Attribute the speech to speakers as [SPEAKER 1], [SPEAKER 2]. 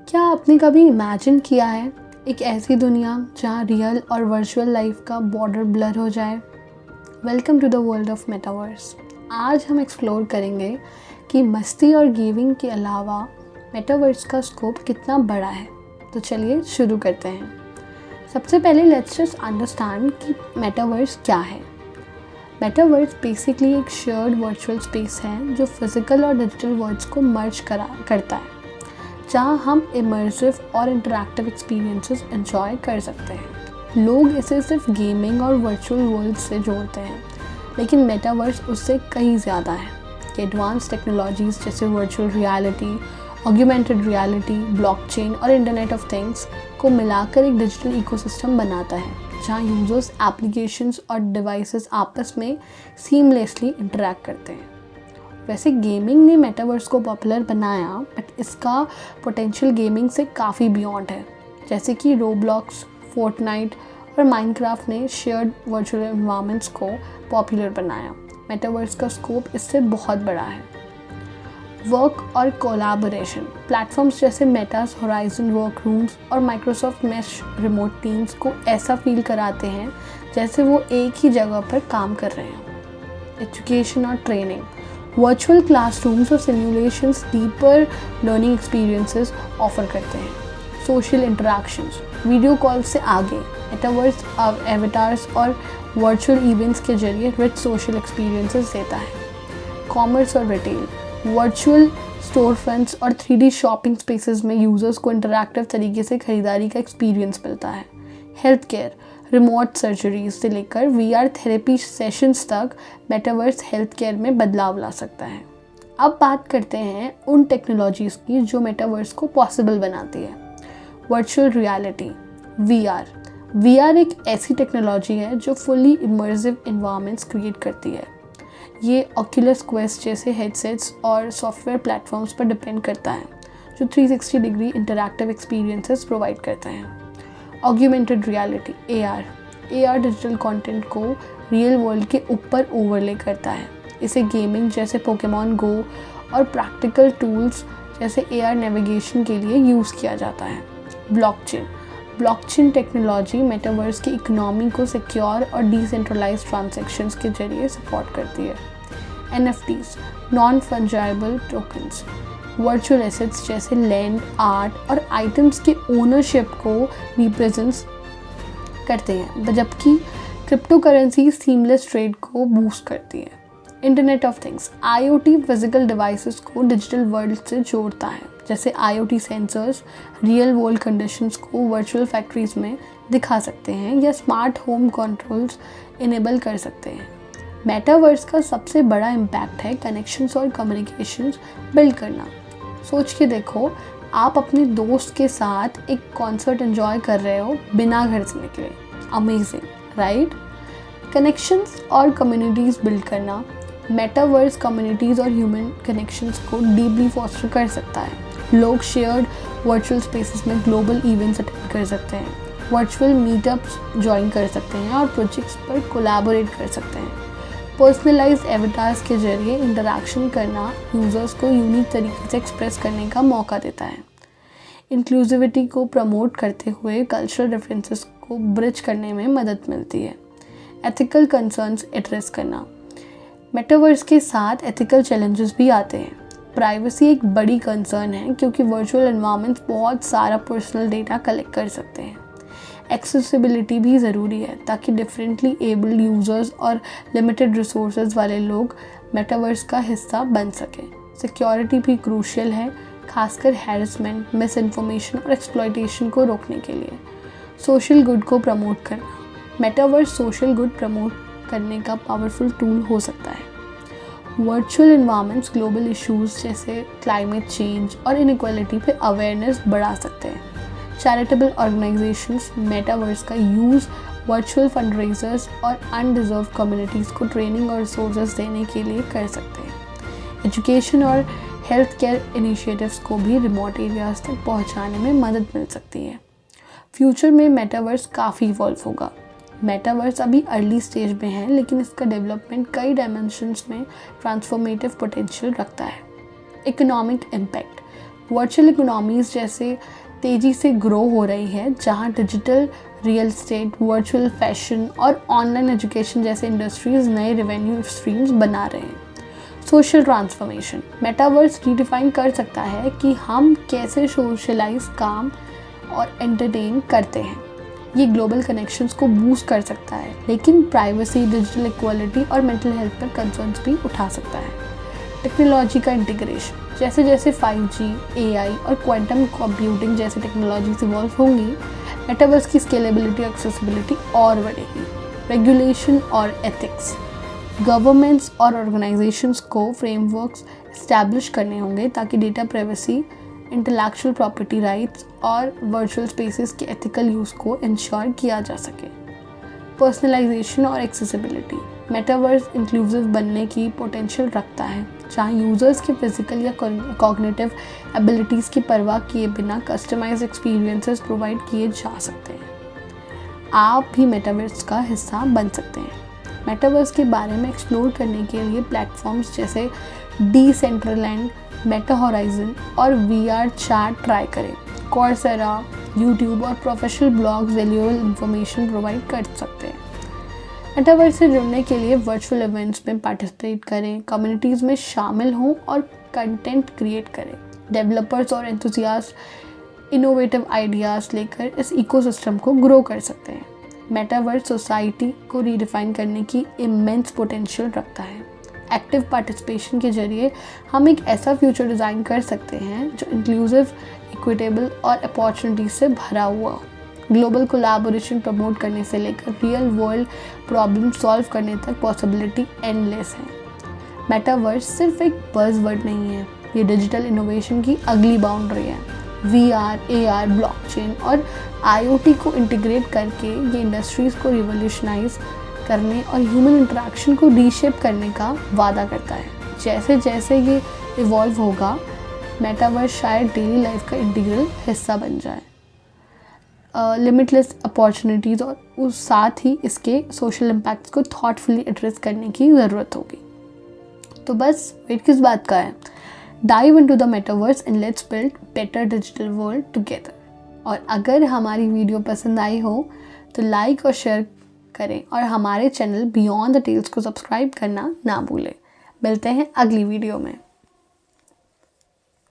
[SPEAKER 1] क्या आपने कभी इमेजिन किया है एक ऐसी दुनिया जहाँ रियल और वर्चुअल लाइफ का बॉर्डर ब्लर हो जाए? Welcome to the world of metaverse. आज हम एक्सप्लोर करेंगे कि मस्ती और गेमिंग के अलावा मेटावर्स का स्कोप कितना बड़ा है। तो चलिए शुरू करते हैं। सबसे पहले लेट्स जस्ट अंडरस्टैंड कि मेटावर्स क्या है। मेटावर्स बेसिकली एक शेयर्ड वर्चुअल स्पेस है जो फिजिकल और डिजिटल वर्ल्ड्स को मर्ज करता है, जहाँ हम इमर्सिव और इंटरैक्टिव एक्सपीरियंसेस एंजॉय कर सकते हैं। लोग इसे सिर्फ गेमिंग और वर्चुअल वर्ल्ड से जोड़ते हैं, लेकिन मेटावर्स उससे कहीं ज़्यादा है कि एडवांस टेक्नोलॉजीज़ जैसे virtual reality, augmented reality, blockchain और इंटरनेट ऑफ थिंग्स को मिलाकर एक डिजिटल इकोसिस्टम बनाता है, जहाँ यूजर्स, एप्लीकेशंस और डिवाइसेस आपस में सीमलेसली इंटरैक्ट करते हैं। वैसे गेमिंग ने मेटावर्स को पॉपुलर बनाया, बट इसका पोटेंशियल गेमिंग से काफ़ी बियॉन्ड है। जैसे कि रोब्लॉक्स, फोर्टनाइट और माइनक्राफ्ट ने शेयर्ड वर्चुअल एनवायरनमेंट्स को पॉपुलर बनाया। मेटावर्स का स्कोप इससे बहुत बड़ा है। वर्क और कोलैबोरेशन प्लेटफॉर्म्स जैसे मेटास होराइजन वर्करूम्स और माइक्रोसॉफ्ट मेश रिमोट टीम्स को ऐसा फील कराते हैं जैसे वो एक ही जगह पर काम कर रहे हैं। एजुकेशन और ट्रेनिंग वर्चुअल क्लासरूम्स और simulations deeper learning experiences offer करते हैं। सोशल इंटरैक्शंस वीडियो कॉल से आगे मेटावर्स एवेटार्स और वर्चुअल इवेंट्स के जरिए रिच सोशल एक्सपीरियंसेस देता है। कॉमर्स और रिटेल वर्चुअल स्टोर फ्रंट्स और 3D शॉपिंग स्पेसेस में यूजर्स को इंटरैक्टिव तरीके से खरीदारी का एक्सपीरियंस मिलता है। हेल्थ केयर रिमोट सर्जरीज से लेकर VR थेरेपी सेशंस तक मेटावर्स हेल्थ केयर में बदलाव ला सकता है। अब बात करते हैं उन टेक्नोलॉजीज़ की जो मेटावर्स को पॉसिबल बनाती है। वर्चुअल रियलिटी VR एक ऐसी टेक्नोलॉजी है जो फुली इमर्सिव एनवायरनमेंट्स क्रिएट करती है। ये ऑक्यूलस क्वेस्ट जैसे हेडसेट्स और सॉफ्टवेयर प्लेटफॉर्म्स पर डिपेंड करता है, जो 360 डिग्री इंटरैक्टिव एक्सपीरियंसेस प्रोवाइड करते हैं। Augmented reality AR digital content को रियल वर्ल्ड के ऊपर ओवरले करता है। इसे गेमिंग जैसे पोकेमॉन गो और प्रैक्टिकल टूल्स जैसे AR नेविगेशन के लिए यूज़ किया जाता है। ब्लॉकचेन टेक्नोलॉजी मेटावर्स की इकोनॉमी को सिक्योर और डिसेंट्रलाइज्ड ट्रांजैक्शंस के जरिए सपोर्ट करती है। NFTs non fungible tokens virtual assets जैसे लैंड, आर्ट और आइटम्स के ओनरशिप को रिप्रेजेंट्स करते हैं, जबकि क्रिप्टो करेंसी सीमलेस ट्रेड को बूस्ट करती है। Internet of things IoT physical devices को डिजिटल वर्ल्ड से जोड़ता है, जैसे IoT sensors real world conditions को वर्चुअल फैक्ट्रीज में दिखा सकते हैं या स्मार्ट होम कंट्रोल्स इनेबल कर सकते हैं। मेटावर्स का सबसे बड़ा इम्पैक्ट है कनेक्शंस और कम्युनिकेशंस बिल्ड करना। सोच के देखो, आप अपने दोस्त के साथ एक कॉन्सर्ट एंजॉय कर रहे हो बिना घर से निकले। Amazing, right? कनेक्शंस और कम्युनिटीज़ बिल्ड करना मेटावर्स कम्युनिटीज़ और ह्यूमन कनेक्शंस को डीपली फॉस्टर कर सकता है। लोग शेयर्ड वर्चुअल स्पेसेस में ग्लोबल इवेंट्स अटेंड कर सकते हैं, वर्चुअल मीटअप्स ज्वाइन कर सकते हैं और प्रोजेक्ट्स पर कोलैबोरेट कर सकते हैं। पर्सनलाइज्ड एवेटार्स के जरिए इंटरैक्शन करना यूजर्स को यूनिक तरीके से एक्सप्रेस करने का मौका देता है। इंक्लूसिविटी को प्रमोट करते हुए कल्चरल डिफरेंसेस को ब्रिज करने में मदद मिलती है। एथिकल कंसर्न्स एड्रेस करना मेटावर्स के साथ एथिकल चैलेंजेस भी आते हैं। प्राइवेसी एक बड़ी कंसर्न है क्योंकि वर्चुअल एनवायरनमेंट्स बहुत सारा पर्सनल डेटा कलेक्ट कर सकते हैं। एक्सेसिबिलिटी भी ज़रूरी है ताकि डिफरेंटली एबल्ड यूज़र्स और लिमिटेड रिसोर्सेज वाले लोग मेटावर्स का हिस्सा बन सकें। सिक्योरिटी भी क्रूशियल है, खासकर हैरेसमेंट, मिस इन्फॉर्मेशन और एक्सप्लॉयटेशन को रोकने के लिए। सोशल गुड को प्रमोट करना मेटावर्स सोशल गुड प्रमोट करने का पावरफुल टूल हो सकता है। वर्चुअल एनवायरनमेंट्स ग्लोबल इश्यूज जैसे क्लाइमेट चेंज और इनइक्वालिटी पे अवेयरनेस बढ़ा सकते हैं। चैरिटेबल ऑर्गेनाइजेशंस मेटावर्स का यूज़ वर्चुअल फंडरेजर्स और अनडिजर्व कम्युनिटीज़ को ट्रेनिंग और रिसोर्सेज देने के लिए कर सकते हैं। एजुकेशन और हेल्थ केयर इनिशिएटिव्स को भी रिमोट एरियाज तक पहुंचाने में मदद मिल सकती है। फ्यूचर में मेटावर्स काफ़ी इवॉल्व होगा। मेटावर्स अभी अर्ली स्टेज में है, लेकिन इसका डेवलपमेंट कई डायमेंशंस में ट्रांसफॉर्मेटिव पोटेंशियल रखता है। इकोनॉमिक इम्पैक्ट वर्चुअल इकोनॉमीज़ जैसे तेज़ी से ग्रो हो रही है, जहां digital real estate, virtual fashion और ऑनलाइन एजुकेशन जैसे इंडस्ट्रीज़ नए रेवेन्यू स्ट्रीम्स बना रहे हैं। सोशल ट्रांसफॉर्मेशन, मेटावर्स रिडिफाइन कर सकता है कि हम कैसे सोशलाइज, काम और एंटरटेन करते हैं। ये ग्लोबल कनेक्शंस को बूस्ट कर सकता है, लेकिन प्राइवेसी, डिजिटल इक्वालिटी और मेंटल हेल्थ पर कंसर्न्स भी उठा सकता है। टेक्नोलॉजी का इंटीग्रेशन, जैसे जैसे 5G, AI और क्वांटम कंप्यूटिंग जैसी टेक्नोलॉजीज इवॉल्व होंगी, मेटावर्स की स्केलेबिलिटी और एक्सेसिबिलिटी और बढ़ेगी। रेगुलेशन और एथिक्स, गवर्नमेंट्स और ऑर्गेनाइजेशंस को फ्रेमवर्क्स इस्टेब्लिश करने होंगे ताकि data privacy, intellectual property rights और वर्चुअल स्पेसेस के एथिकल यूज़ को इंश्योर किया जा सके। पर्सनलाइजेशन और एक्सेसिबिलिटी, मेटावर्स इंक्लूसिव बनने की पोटेंशियल रखता है, जहां यूज़र्स के फिजिकल या कॉग्निटिव एबिलिटीज़ की परवाह किए बिना कस्टमाइज्ड एक्सपीरियंसेस प्रोवाइड किए जा सकते हैं। आप भी मेटावर्स का हिस्सा बन सकते हैं। मेटावर्स के बारे में एक्सप्लोर करने के लिए प्लेटफॉर्म्स जैसे डीसेंट्रलैंड, मेटा होराइजन और VR चैट ट्राई करें। कॉर्सेरा, यूट्यूब और professional blogs valuable information provide कर सकते हैं। मेटावर्स से जुड़ने के लिए वर्चुअल इवेंट्स में पार्टिसिपेट करें, कम्युनिटीज़ में शामिल हों और कंटेंट क्रिएट करें। डेवलपर्स और एंथुसियास्ट इनोवेटिव आइडियाज़ लेकर इस इकोसिस्टम को ग्रो कर सकते हैं। मेटावर्स सोसाइटी को रीडिफाइन करने की इमेंस पोटेंशियल रखता है। एक्टिव पार्टिसिपेशन के जरिए हम एक ऐसा फ्यूचर डिज़ाइन कर सकते हैं जो इंक्लूसिव, इक्विटेबल और अपॉर्चुनिटी से भरा हुआ हो। ग्लोबल कोलैबोरेशन प्रमोट करने से लेकर रियल वर्ल्ड प्रॉब्लम सॉल्व करने तक पॉसिबिलिटी एंडलेस है। मेटावर्स सिर्फ एक बज़वर्ड नहीं है, ये डिजिटल इनोवेशन की अगली बाउंड्री है। VR, AR, ब्लॉकचेन और IoT को इंटीग्रेट करके ये इंडस्ट्रीज़ को रिवोल्यूशनाइज करने और ह्यूमन इंटरेक्शन को रीशेप करने का वादा करता है। जैसे जैसे ये इवॉल्व होगा, मेटावर्स शायद डेली लाइफ का इंटीग्रल हिस्सा बन जाए। लिमिटलेस अपॉर्चुनिटीज़ और उस साथ ही इसके सोशल इम्पैक्ट्स को थॉटफुली एड्रेस करने की ज़रूरत होगी। तो बस वेट किस बात का है, dive into the metaverse and let's build better digital world together. और अगर हमारी वीडियो पसंद आई हो तो लाइक और शेयर करें और हमारे चैनल बियॉन्ड द टेल्स को सब्सक्राइब करना ना भूलें। मिलते हैं अगली वीडियो में।